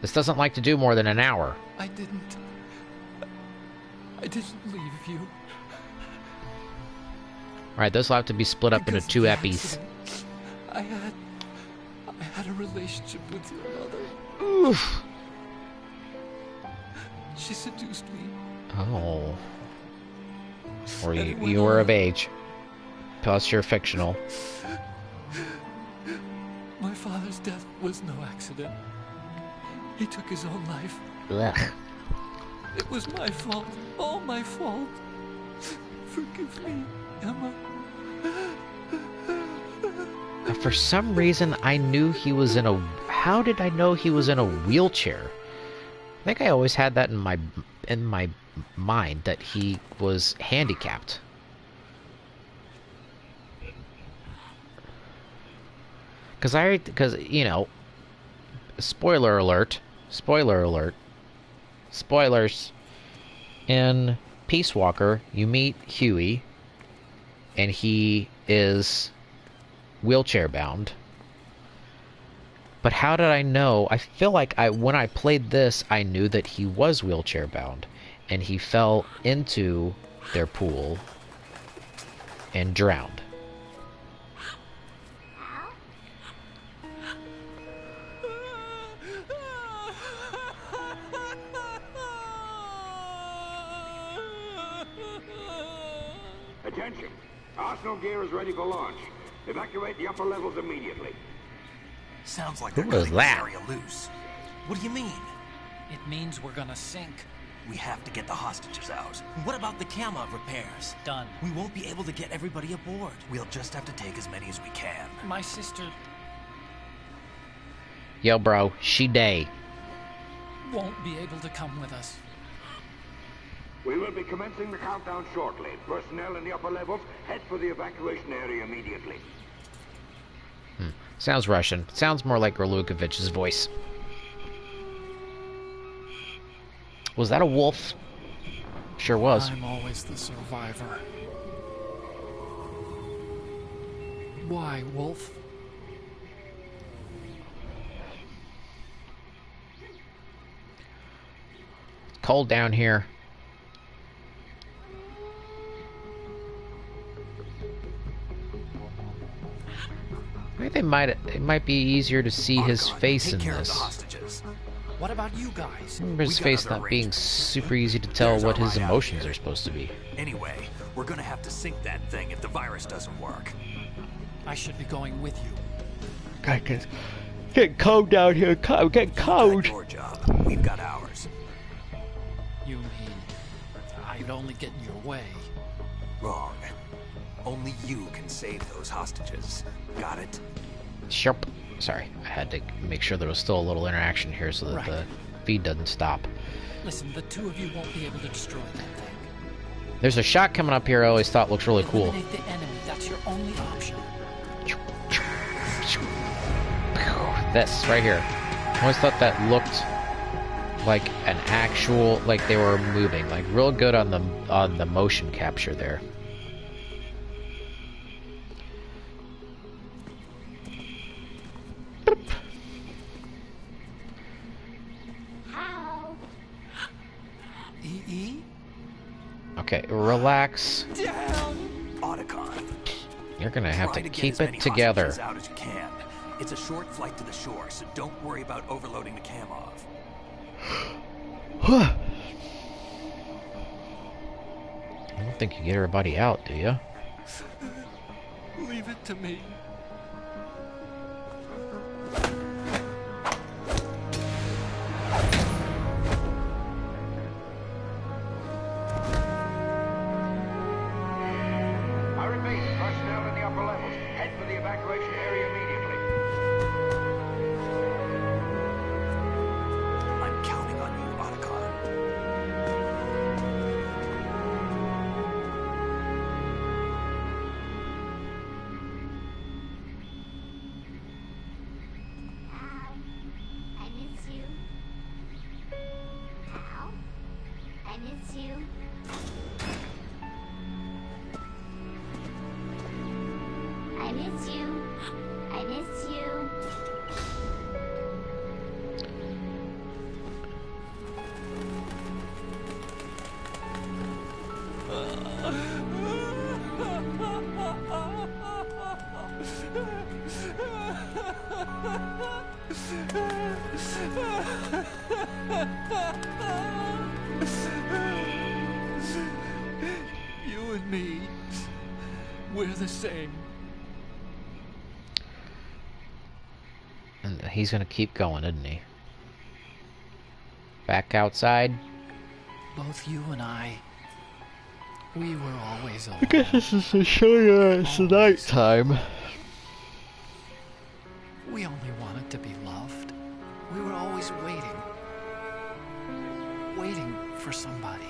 This doesn't like to do more than an hour. I didn't leave you. Alright, those will have to be split up into 2 epis. I had a relationship with your mother. Oof. She seduced me. Oh. Or you were of age. Plus you're fictional. My father's death was no accident. He took his own life. Ugh. It was my fault. All my fault. Forgive me, Emma. For some reason, I knew he was in a... How did I know he was in a wheelchair? I think I always had that in my mind, that he was handicapped. Because, you know, spoiler alert, spoilers. In Peace Walker, you meet Huey, and he is wheelchair bound. But how did I know? I feel like when I played this, I knew that he was wheelchair bound, and he fell into their pool and drowned. Attention! Arsenal gear is ready for launch. Evacuate the upper levels immediately. Sounds like Who they're was cutting that? this area loose. What do you mean? It means we're gonna sink. We have to get the hostages out. What about the camera repairs? Done. We won't be able to get everybody aboard. We'll just have to take as many as we can. My sister Yo, bro, she day. won't be able to come with us. We will be commencing the countdown shortly. Personnel in the upper levels, head for the evacuation area immediately. Sounds Russian. Sounds more like Gorlukovich's voice. Was that a wolf? Sure was. I'm always the survivor. Why, Wolf? It's cold down here. I think it might be easier to see his face Take in care of the this. hostages. What about you guys? Remember his We got face other not being arrangements. super easy to tell There's what our his ride out emotions here. are supposed to be. Anyway, we're gonna have to sink that thing if the virus doesn't work. I should be going with you. God, get cold down here. Get Got your job. We've got ours. You mean I'd only get in your way? Wrong. Only you can save those hostages. Got it? Sharp. Sorry, I had to make sure there was still a little interaction here so that Right. the feed doesn't stop. Listen, the two of you won't be able to destroy that thing. There's a shot coming up here I always thought looks really cool. Eliminate the enemy. That's your only option. This, right here. I always thought that looked like an actual, like they were moving. Like, real good on the motion capture there. E? Okay, relax. Otacon. You're gonna have Try to get keep as many it together. hostages out as you can. It's a short flight to the shore, so don't worry about overloading the cam off. I don't think you get everybody out, do you? Leave it to me. I repeat, personnel in the upper levels, head for the evacuation area immediately. I'm counting on you, Otacon. I miss you. Al, I miss you. I miss you. I miss you. You and me, we're the same. And he's gonna keep going, isn't he? Back outside. Both you and I, we were always alone. I guess this is to show you that it's nighttime. We only wanted to be loved. We were always waiting. Waiting for somebody.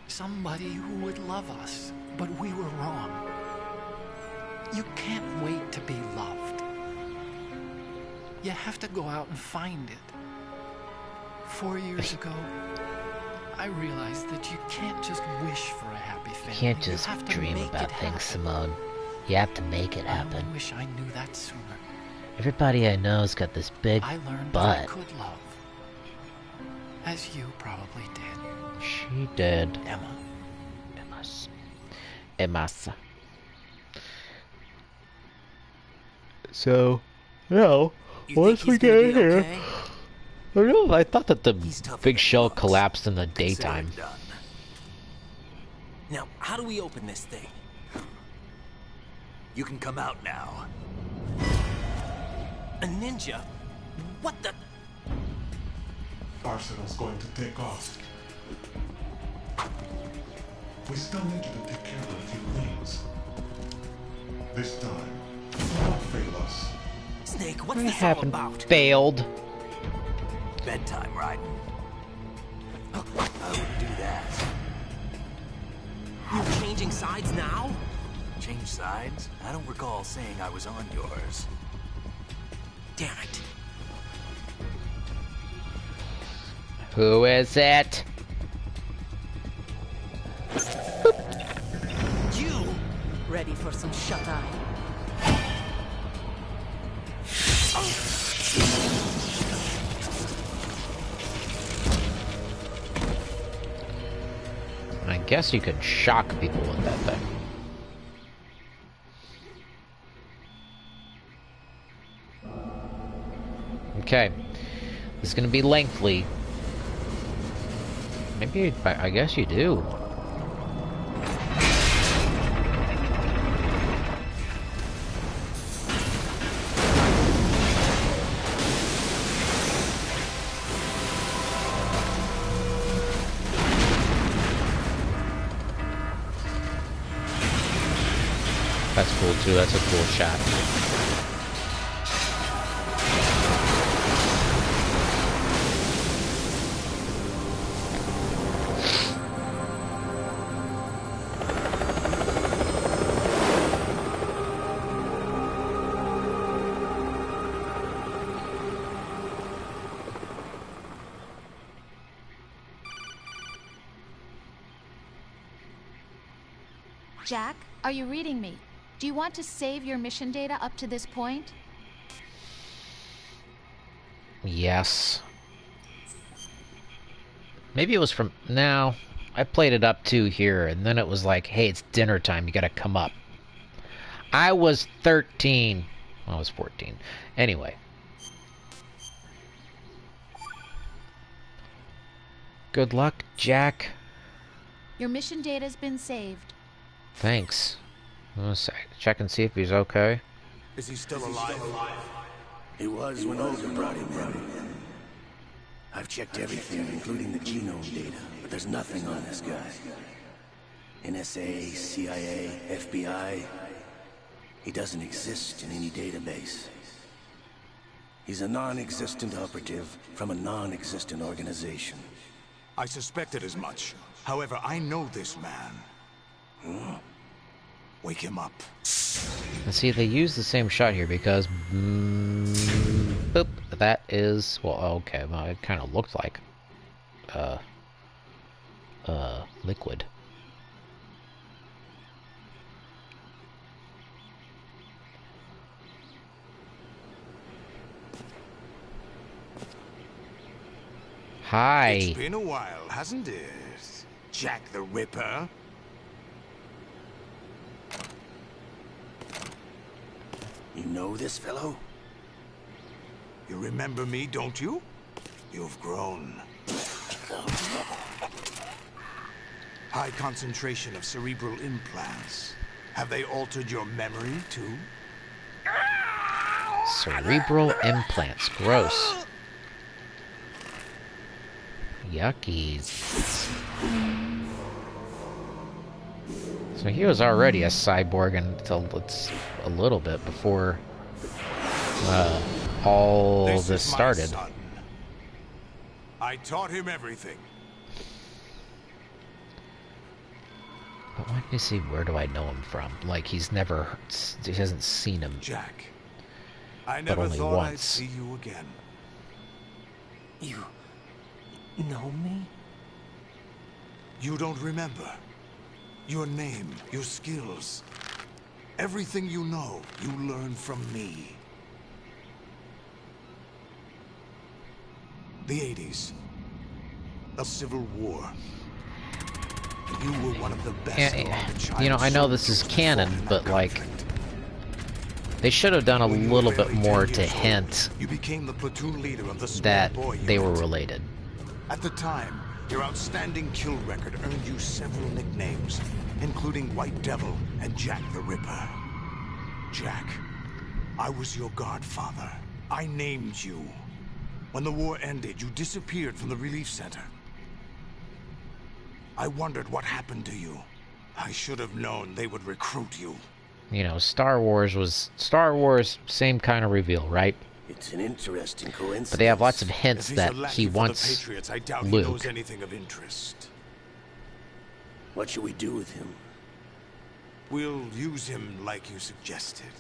Somebody who would love us, but we were wrong. You can't wait to be loved. You have to go out and find it. 4 years ago, I realized that you can't just wish for a happy family. You can't just have to dream make about it things, happen. Simone. You have to make it I happen. only wish I knew that sooner. Everybody I know's got this big I learned that I butt. could love. As you probably did, She did. Emma. Emma's. So, now, once we get in here, I don't know. I thought that the big shell collapsed in the daytime. Done. Now, how do we open this thing? You can come out now. A ninja? What the? Arsenal's going to take off. We still need you to take care of a few things. This time, don't fail us. Snake, what's We this all haven't about? failed. Bedtime, Raiden. I wouldn't do that. You're changing sides now? Change sides? I don't recall saying I was on yours. Damn it. Who is it? You! Ready for some shut-eye? I guess you could shock people with that thing. Okay. This is gonna be lengthy. Maybe, I guess you do. That's cool too, that's a cool shot. Jack, are you reading me? Do you want to save your mission data up to this point? Yes. Maybe it was from... No. I played it up to here, and then it was like, hey, it's dinner time, you gotta come up. I was 13. Well, I was 14. Anyway. Good luck, Jack. Your mission data's been saved. Thanks. I'm gonna check and see if he's okay. Is he still alive? He was when Olga brought him in. I've checked everything, including the genome data, but there's nothing on this guy. NSA, CIA, FBI. He doesn't exist in any database. He's a non-existent operative from a non-existent organization. I suspected as much. However, I know this man. Huh? Wake him up. And see, they use the same shot here because... boop. That is... Well, okay, well, it kind of looked like... liquid. Hi. It's been a while, hasn't it? Jack the Ripper? You know this fellow? You remember me, don't you? You've grown. High concentration of cerebral implants. Have they altered your memory, too? Cerebral implants. Gross. Yuckies. So he was already a cyborg until it's a little bit before all this started. Son. I taught him everything. But let me see, where do I know him from? Like, he hasn't seen him. Jack, I but never only thought once. I'd see you again. You know me? You don't remember. Your name, your skills. Everything you know, you learn from me. The 80s. A civil war. You were one of the best. You know, I know this is canon, but like, they should have done a little bit more to hint you became the platoon leader of the that boy they were unit. related. At the time, your outstanding kill record earned you several nicknames, including White Devil and Jack the Ripper. Jack, I was your godfather. I named you. When the war ended, you disappeared from the relief center. I wondered what happened to you. I should have known they would recruit you. You know, Star Wars, same kind of reveal, right? It's an interesting coincidence. But they have lots of hints If he's that a lackey he for the wants Patriots, I doubt he Luke. knows anything of interest. What should we do with him? We'll use him like you suggested.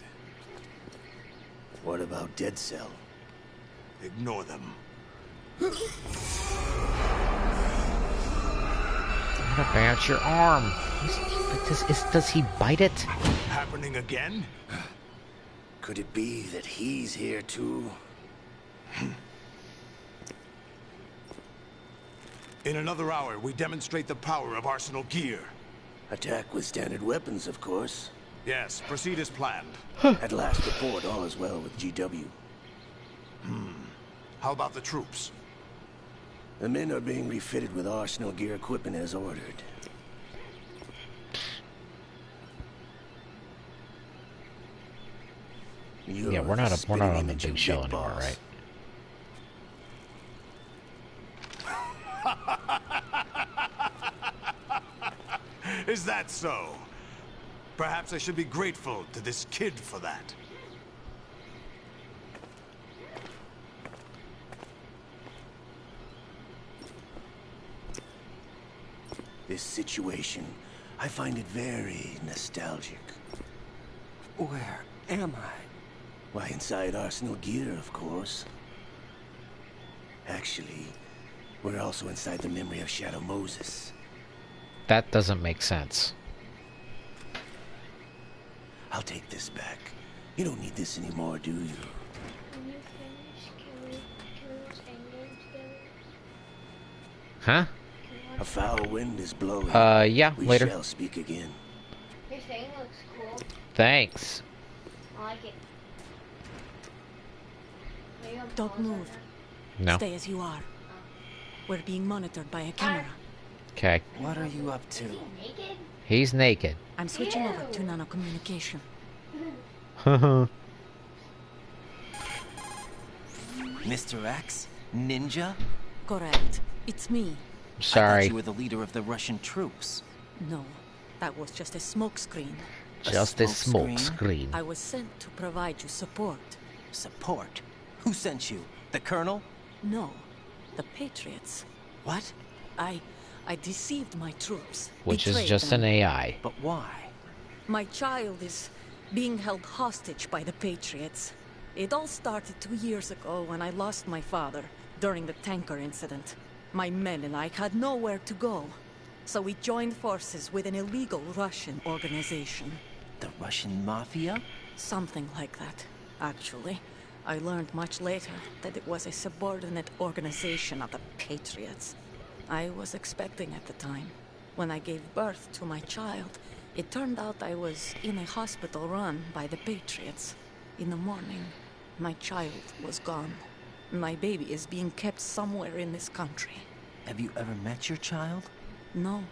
What about Dead Cell? Ignore them. What about your arm? Does he bite it? Happening again? Could it be that he's here too? In another hour, we demonstrate the power of Arsenal gear. Attack with standard weapons, of course. Yes, proceed as planned. At last report, all is well with GW. How about the troops? The men are being refitted with Arsenal gear equipment as ordered. Yeah, we're not on the big show anymore, right? Is that so? Perhaps I should be grateful to this kid for that. This situation, I find it very nostalgic. Where am I? Why, inside Arsenal gear, of course. Actually, we're also inside the memory of Shadow Moses. That doesn't make sense. I'll take this back. You don't need this anymore, do you? When you finish, can we watch Endgame together? Huh? A foul wind is blowing. Yeah, we later. We shall speak again. Your thing looks cool. Thanks. I like it. Are you gonna Don't pause move. No. Stay as you are. We're being monitored by a camera. Okay. What are you up to? Is he naked? He's naked. I'm switching over to nanocommunication. Mr. X? Ninja? Correct. It's me. I Sorry. thought you were the leader of the Russian troops. No, that was just a smokescreen. Just a smoke screen. I was sent to provide you support. Support? Who sent you? The Colonel? No, the Patriots. What? I deceived my troops. Which is betrayed just them. an AI. But why? My child is being held hostage by the Patriots. It all started 2 years ago when I lost my father during the tanker incident. My men and I had nowhere to go, so we joined forces with an illegal Russian organization. The Russian Mafia? Something like that, actually. I learned much later that it was a subordinate organization of the Patriots. I was expecting at the time. When I gave birth to my child, it turned out I was in a hospital run by the Patriots. In the morning, my child was gone. My baby is being kept somewhere in this country. Have you ever met your child? No.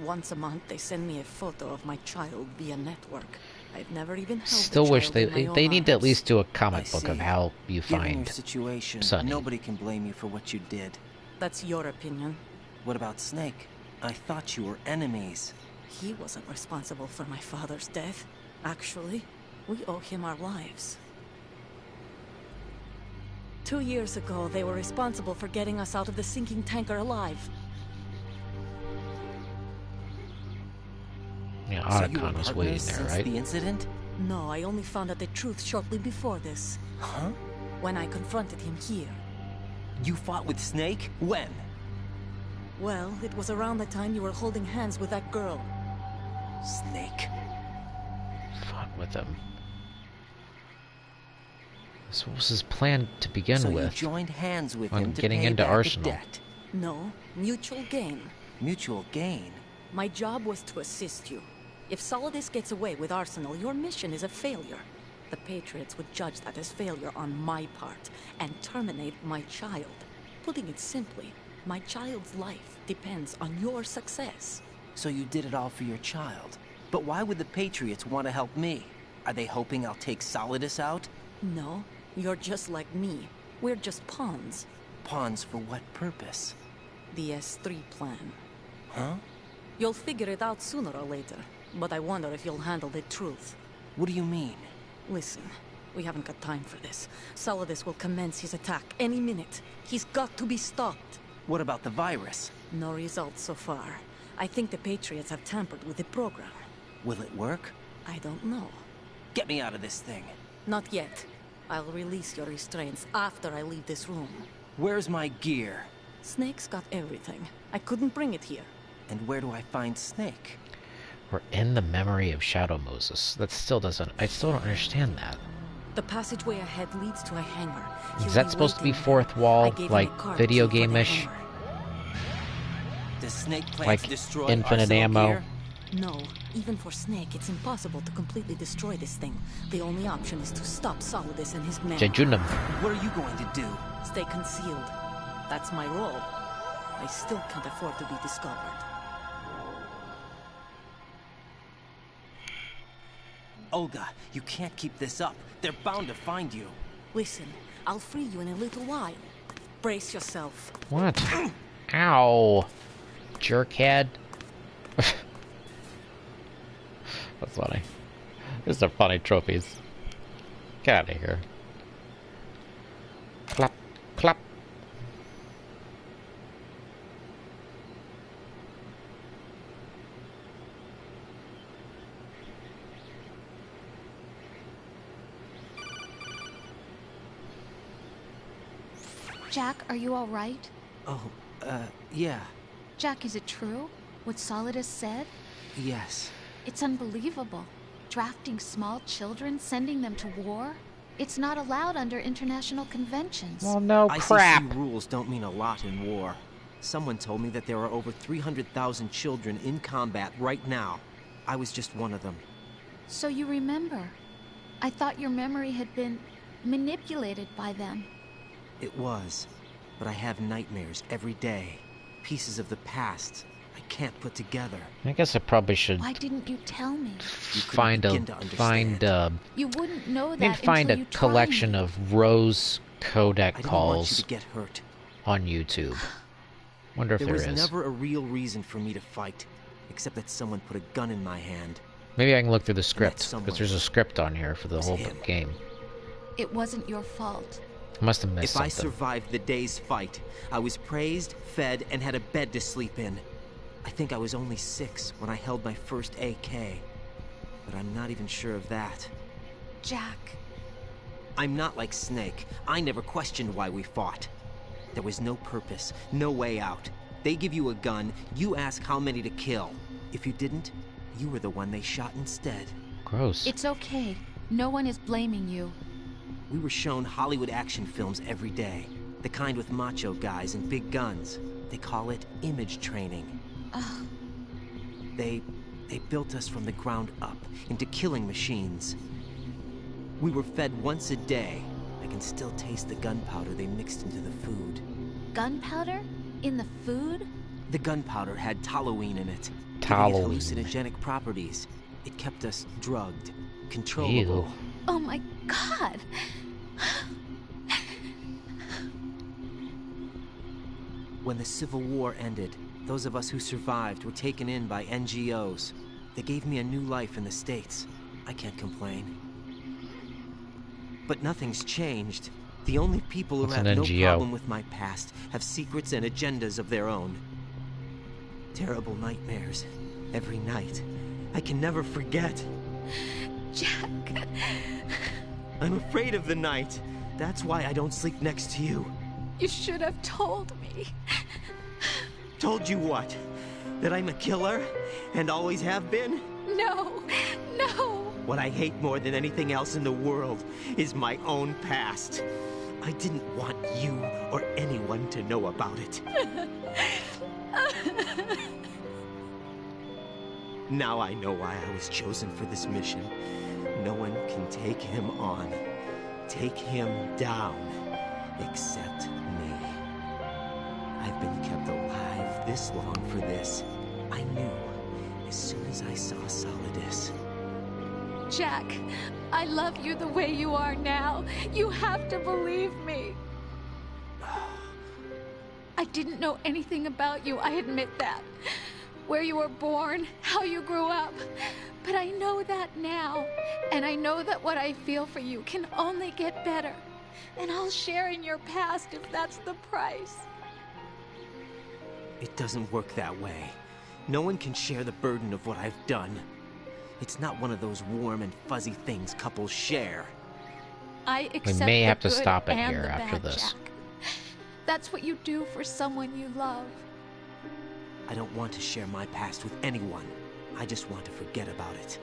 Once a month, they send me a photo of my child via network. I've never even held Still the wish child in my they own need to at arms. least do a I comic book of see. how you Given find your situation, Sonny. nobody can blame you for what you did. That's your opinion. What about Snake? I thought you were enemies. He wasn't responsible for my father's death. Actually, we owe him our lives. 2 years ago, they were responsible for getting us out of the sinking tanker alive. Yeah, So you were Otacon was partners waiting there, since right? the incident? No, I only found out the truth shortly before this. Huh? When I confronted him here. You fought with Snake? When? Well, it was around the time you were holding hands with that girl. Snake. Fought with him. So what was his plan to begin So with? you joined hands with on him to getting pay into back a Arsenal. debt. No, mutual gain. Mutual gain? My job was to assist you. If Solidus gets away with Arsenal, your mission is a failure. The Patriots would judge that as failure on my part and terminate my child. Putting it simply, my child's life depends on your success. So you did it all for your child. But why would the Patriots want to help me? Are they hoping I'll take Solidus out? No, you're just like me. We're just pawns. Pawns for what purpose? The S3 plan. Huh? You'll figure it out sooner or later, but I wonder if you'll handle the truth. What do you mean? Listen, we haven't got time for this. Solidus will commence his attack any minute. He's got to be stopped. What about the virus? No results so far. I think the Patriots have tampered with the program. Will it work? I don't know. Get me out of this thing. Not yet. I'll release your restraints after I leave this room. Where's my gear? Snake's got everything. I couldn't bring it here. And where do I find Snake? We're in the memory of Shadow Moses. That still doesn't... I still don't understand that. The passageway ahead leads to a hangar. Is that supposed to be fourth wall, like video game-ish? Does Snake plan Like to destroy infinite Arsenal ammo? gear? No, even for Snake, it's impossible to completely destroy this thing. The only option is to stop Solidus and his men. Jejunum. What are you going to do? Stay concealed. That's my role. I still can't afford to be discovered. Olga, you can't keep this up. They're bound to find you. Listen, I'll free you in a little while. Brace yourself. What? Ow. Jerkhead. That's funny. These are funny trophies. Get out of here. Clap, clap. Jack, are you all right? Oh, yeah. Jack, is it true? What Solidus said? Yes. It's unbelievable. Drafting small children, sending them to war? It's not allowed under international conventions. Well, no crap. ICC rules don't mean a lot in war. Someone told me that there are over 300,000 children in combat right now. I was just one of them. So you remember. I thought your memory had been manipulated by them. It was. But I have nightmares every day. Pieces of the past I can't put together. I guess I probably should Why didn't you tell me? find a You wouldn't know I that need to find until a you tried collection me. of Rose codec I didn't want you calls to get hurt. on YouTube. Wonder if There there was is. never a real reason for me to fight, except that someone put a gun in my hand. Maybe I can look through the that script, someone because there's a script on here for the was whole him. game. It wasn't your fault. I must have missed If I something. survived the day's fight, I was praised, fed, and had a bed to sleep in. I think I was only 6 when I held my first AK. But I'm not even sure of that. Jack. I'm not like Snake. I never questioned why we fought. There was no purpose, no way out. They give you a gun, you ask how many to kill. If you didn't, you were the one they shot instead. Gross. It's okay. No one is blaming you. We were shown Hollywood action films every day. The kind with macho guys and big guns. They call it image training. Ugh. They built us from the ground up into killing machines. We were fed once a day. I can still taste the gunpowder they mixed into the food. Gunpowder? In the food? The gunpowder had toluene in it, giving it Toluene. hallucinogenic properties. It kept us drugged, controllable. Ew. Oh my god! When the Civil War ended, those of us who survived were taken in by NGOs. They gave me a new life in the States. I can't complain. But nothing's changed. The only people who What's have an no NGO? problem with my past have secrets and agendas of their own. Terrible nightmares. Every night. I can never forget. Jack. I'm afraid of the night. That's why I don't sleep next to you. You should have told me. Told you what? That I'm a killer? And always have been? No. No. What I hate more than anything else in the world is my own past. I didn't want you or anyone to know about it. Now I know why I was chosen for this mission. No one can take him on, take him down, except me. I've been kept alive this long for this. I knew as soon as I saw Solidus. Jack, I love you the way you are now. You have to believe me. I didn't know anything about you, I admit that. Where you were born, how you grew up. But I know that now. And I know that what I feel for you can only get better. And I'll share in your past if that's the price. It doesn't work that way. No one can share the burden of what I've done. It's not one of those warm and fuzzy things couples share. I We accept may the have to good stop it and here the after bad, this. Jack. That's what you do for someone you love. I don't want to share my past with anyone. I just want to forget about it.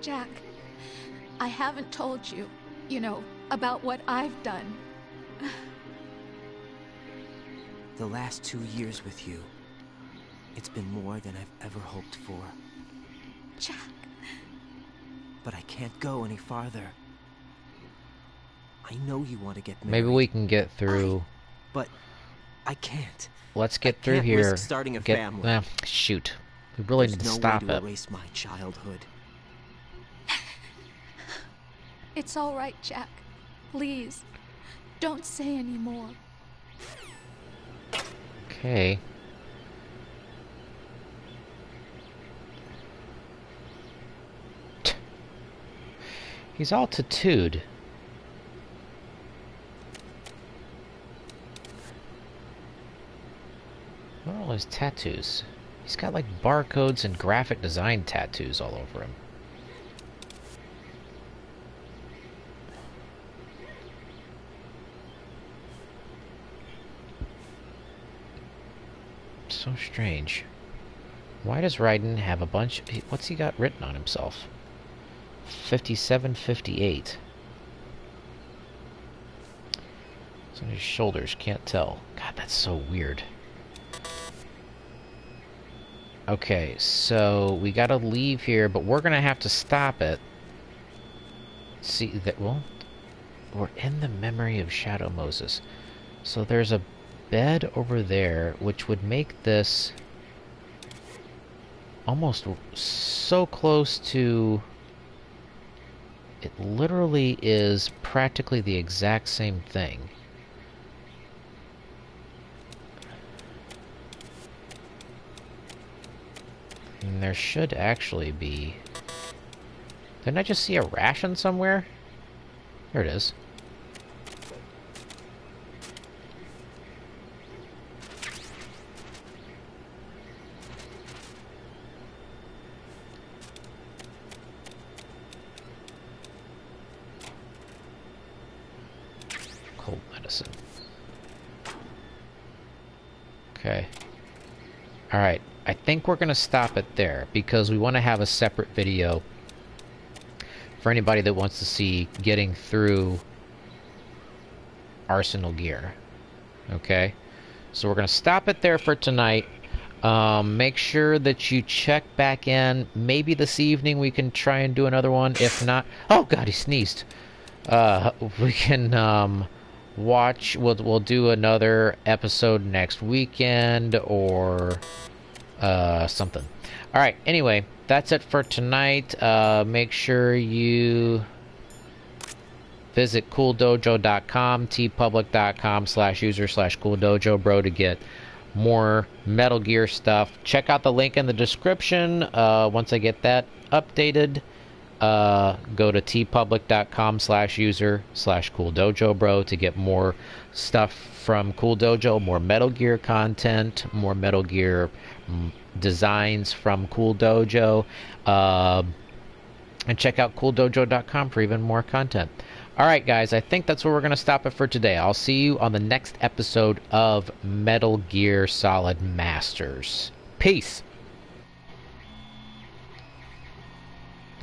Jack, I haven't told you, about what I've done. The last 2 years with you, it's been more than I've ever hoped for. Jack. But I can't go any farther. I know you want to get married. Maybe we can get through. But I can't. Let's get I through can't here. risk starting a family. Shoot. We really need to There's no stop way to it. erase my childhood. It's all right, Jack. Please, don't say any more. Okay. He's all tattooed. What are all his tattoos? He's got like barcodes and graphic design tattoos all over him. So strange. Why does Raiden have a bunch... What's he got written on himself? 5758. It's on his shoulders, can't tell. God, that's so weird. Okay, so we gotta leave here, but we're gonna have to stop it. See that, well, we're in the memory of Shadow Moses. So there's a bed over there, which would make this almost so close to... It literally is practically the exact same thing. And there should actually be... Didn't I just see a ration somewhere? There it is. Cold medicine. Okay. Alright. I think we're going to stop it there, because we want to have a separate video for anybody that wants to see getting through Arsenal Gear. Okay? So we're going to stop it there for tonight. Make sure that you check back in. Maybe this evening we can try and do another one. If not... Oh, God, he sneezed. We can watch. We'll do another episode next weekend or something. All right. Anyway, that's it for tonight. Make sure you visit cooldojo.com, tpublic.com/user/cooldojo bro to get more Metal Gear stuff. Check out the link in the description. Once I get that updated, go to tpublic.com/user/cooldojo bro to get more stuff from Cool Dojo, more Metal Gear content, more Metal Gear designs from Cool Dojo, and check out cooldojo.com for even more content. Alright guys, I think that's where we're going to stop it for today. I'll see you on the next episode of Metal Gear Solid Masters. Peace!